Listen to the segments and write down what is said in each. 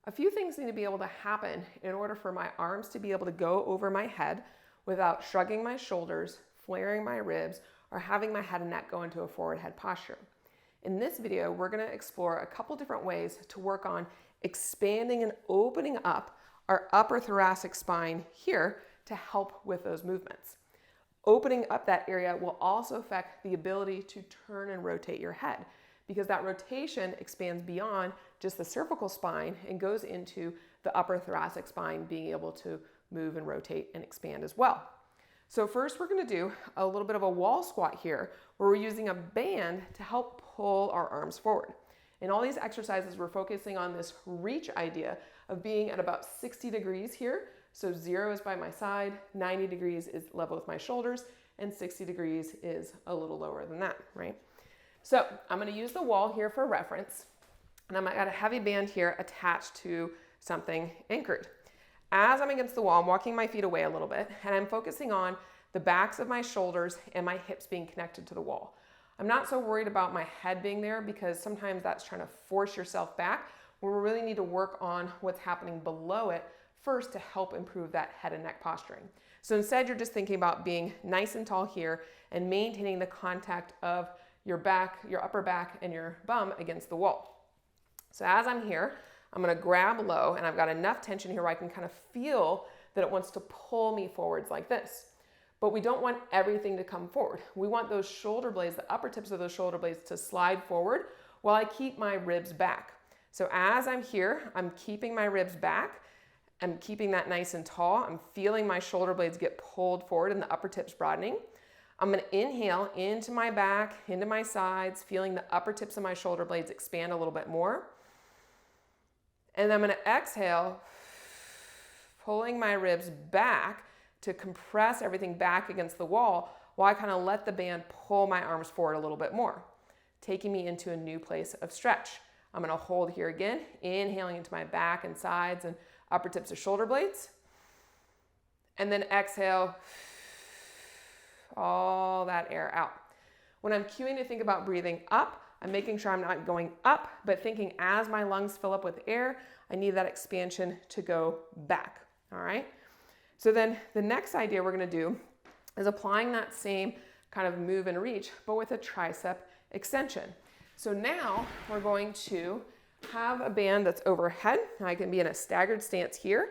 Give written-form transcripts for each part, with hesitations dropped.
A few things need to be able to happen in order for my arms to be able to go over my head without shrugging my shoulders, flaring my ribs, or having my head and neck go into a forward head posture. In this video, we're going to explore a couple different ways to work on expanding and opening up our upper thoracic spine here to help with those movements. Opening up that area will also affect the ability to turn and rotate your head, because that rotation expands beyond just the cervical spine and goes into the upper thoracic spine being able to move and rotate and expand as well. So first we're going to do a little bit of a wall squat here where we're using a band to help pull our arms forward. In all these exercises, we're focusing on this reach idea of being at about 60 degrees here. So 0 is by my side, 90 degrees is level with my shoulders, and 60 degrees is a little lower than that, right? So I'm going to use the wall here for reference, and I've got a heavy band here attached to something anchored. As I'm against the wall, I'm walking my feet away a little bit, and I'm focusing on the backs of my shoulders and my hips being connected to the wall. I'm not so worried about my head being there because sometimes that's trying to force yourself back, where we really need to work on what's happening below it first to help improve that head and neck posturing. So instead, you're just thinking about being nice and tall here and maintaining the contact of your back, your upper back, and your bum against the wall. So as I'm here, I'm going to grab low, and I've got enough tension here where I can kind of feel that it wants to pull me forwards like this. But we don't want everything to come forward. We want those shoulder blades, the upper tips of those shoulder blades, to slide forward while I keep my ribs back. So as I'm here, I'm keeping my ribs back. I'm keeping that nice and tall. I'm feeling my shoulder blades get pulled forward and the upper tips broadening. I'm going to inhale into my back, into my sides, feeling the upper tips of my shoulder blades expand a little bit more. And then I'm going to exhale, pulling my ribs back to compress everything back against the wall while I kind of let the band pull my arms forward a little bit more, taking me into a new place of stretch. I'm going to hold here again, inhaling into my back and sides and upper tips of shoulder blades. And then exhale all that air out. When I'm cueing to think about breathing up, I'm making sure I'm not going up, but thinking as my lungs fill up with air, I need that expansion to go back, all right? So then the next idea we're going to do is applying that same kind of move and reach, but with a tricep extension. So now we're going to have a band that's overhead. I can be in a staggered stance here.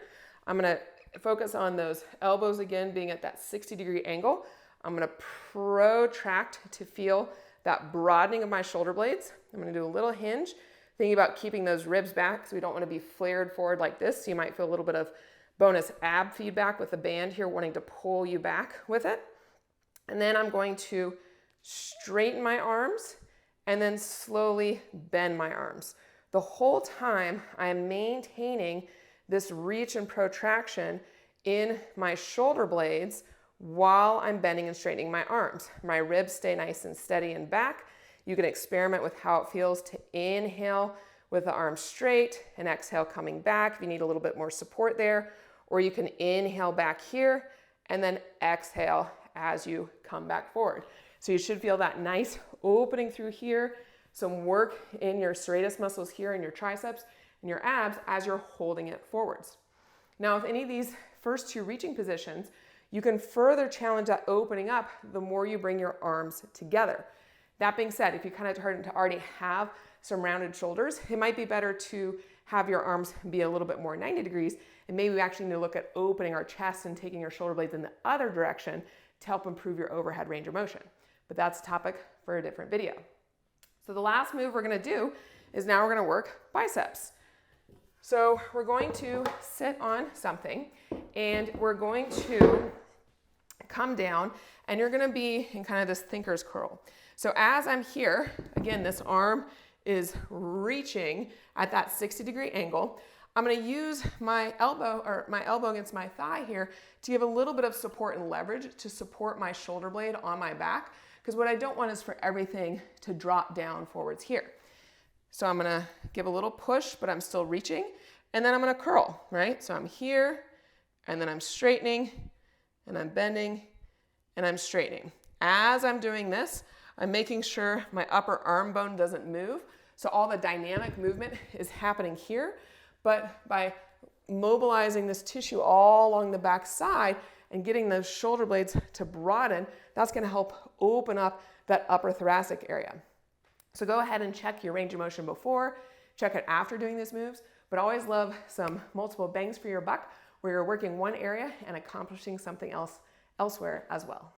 I'm going to focus on those elbows again being at that 60-degree angle. I'm going to protract to feel that broadening of my shoulder blades. I'm going to do a little hinge, thinking about keeping those ribs back so we don't want to be flared forward like this. So you might feel a little bit of bonus ab feedback with the band here wanting to pull you back with it. And then I'm going to straighten my arms and then slowly bend my arms. The whole time I am maintaining this reach and protraction in my shoulder blades while I'm bending and straightening my arms. My ribs stay nice and steady and back. You can experiment with how it feels to inhale with the arms straight and exhale coming back if you need a little bit more support there. Or you can inhale back here and then exhale as you come back forward. So you should feel that nice opening through here, some work in your serratus muscles here in your triceps and your abs as you're holding it forwards. Now, with any of these first two reaching positions, you can further challenge that opening up the more you bring your arms together. That being said, if you kind of starting to already have some rounded shoulders, it might be better to have your arms be a little bit more 90 degrees, and maybe we actually need to look at opening our chest and taking our shoulder blades in the other direction to help improve your overhead range of motion. But that's a topic for a different video. So the last move we're going to do is now we're going to work biceps. So we're going to sit on something and we're going to come down and you're going to be in kind of this thinker's curl. So as I'm here, again, this arm is reaching at that 60-degree angle. I'm going to use my elbow against my thigh here to give a little bit of support and leverage to support my shoulder blade on my back, because what I don't want is for everything to drop down forwards here. So I'm going to give a little push, but I'm still reaching, and then I'm going to curl, right? So I'm here, and then I'm straightening, and I'm bending, and I'm straightening. As I'm doing this, I'm making sure my upper arm bone doesn't move, so all the dynamic movement is happening here, but by mobilizing this tissue all along the back side and getting those shoulder blades to broaden, that's going to help open up that upper thoracic area. So go ahead and check your range of motion before, check it after doing these moves, but always love some multiple bangs for your buck where you're working one area and accomplishing something else elsewhere as well.